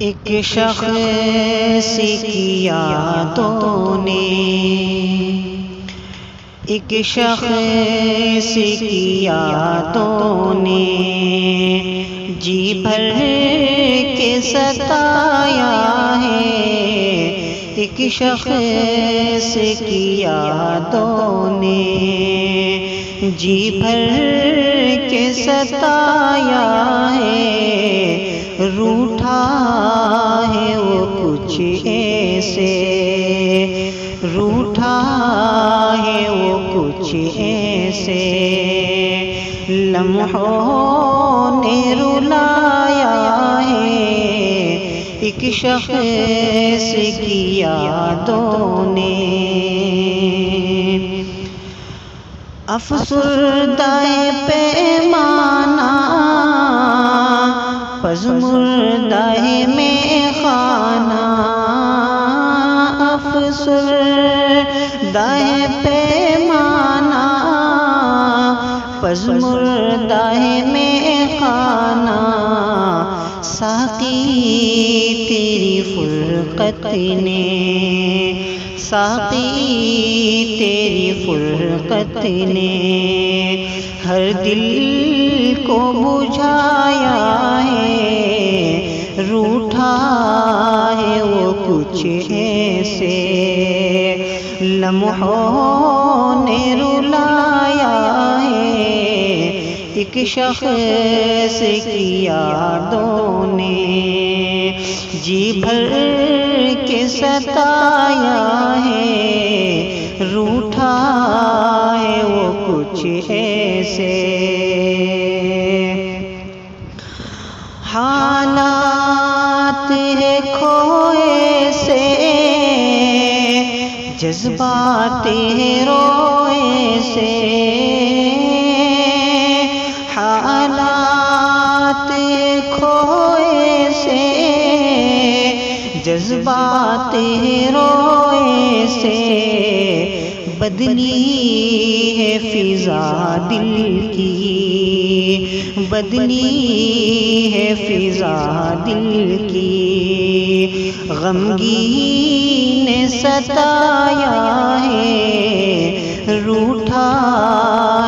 ایک شخص کی یادوں نے، ایک شخص کی یادوں نے جی بھر کے ستایا ہے، ایک شخص کی یادوں نے جی بھر کے ستایا ہے، روٹھا ہے وہ کچھ ایسے، روٹھا ہے وہ کچھ ایسے، لمحوں نے رلایا ہے، ایک شخص کی یادوں نے۔ افسردہ پیمانہ پژمردہ میں خانہ، افسردہ پیمانہ پژمردہ میں خانہ، ساقی تیری فرقت نے، ساقی تیری فرقت نے ہر دل کو بجھایا ہے، روٹھا ہے وہ کچھ ایسے، لمحوں نے رلایا ہے، ایک شخص کی یادوں نے جی بھر کے ستایا ہے، روٹھا ہے وہ کچھ ایسے، حالات ہے کھوئے سے، جذبات ہے روئے سے، حالات ہے کھوئے سے، جذبات ہے روئے سے، بدلی ہے فضا دل کی، بدلی ہے فضا دل کی، غمگین نے ستایا ہے، روٹھا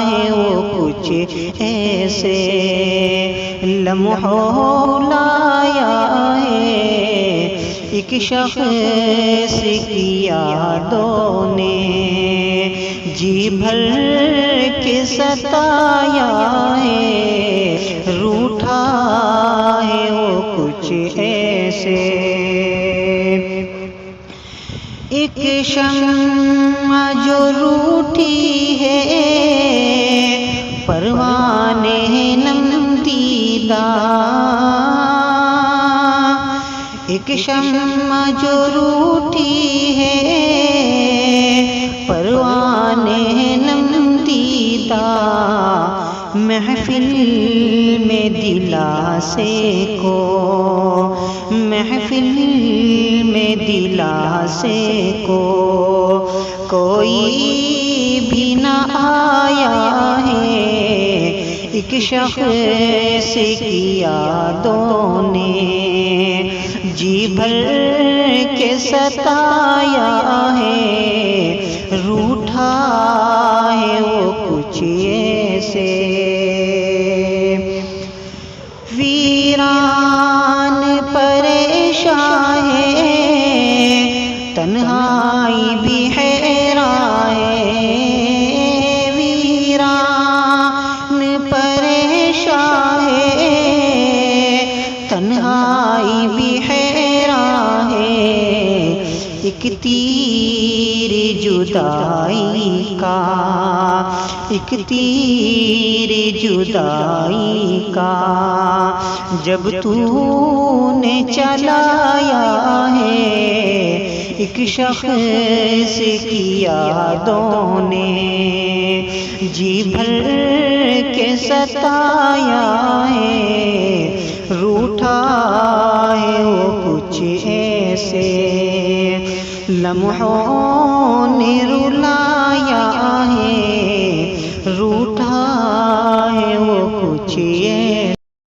ہے وہ کچھ ایسے، لمحوں لایا ہے، ایک شخص کی یادوں نے جی بھر کے ستایا ہے، روٹھا ہے وہ کچھ ایسے، ایک شمع جو روٹھی ہے پروانے نم دیدہ، ایک شمع جو روٹھی ہے پروانے نم دیدہ، محفل میں دلاسے کو، محفل میں دلاسے کو کوئی بھی نہ آیا ہے، ایک شخص کی یادوں نے جی بھر کے ستایا ہے، روٹھا ہے وہ کچھ ایسے، ویران پریشان ہے، تنہائی بھی حیران ہے، ویران پریشان ہے، تنہائی بھی حیران ہے، ایک تیر جدائی کا، ایک تیر جدائی کا جب تو نے چلایا ہے، ایک شخص کی یادوں نے جی بھر کے ستایا ہے، روٹھا ہے وہ کچھ ایسے، لمحوں نے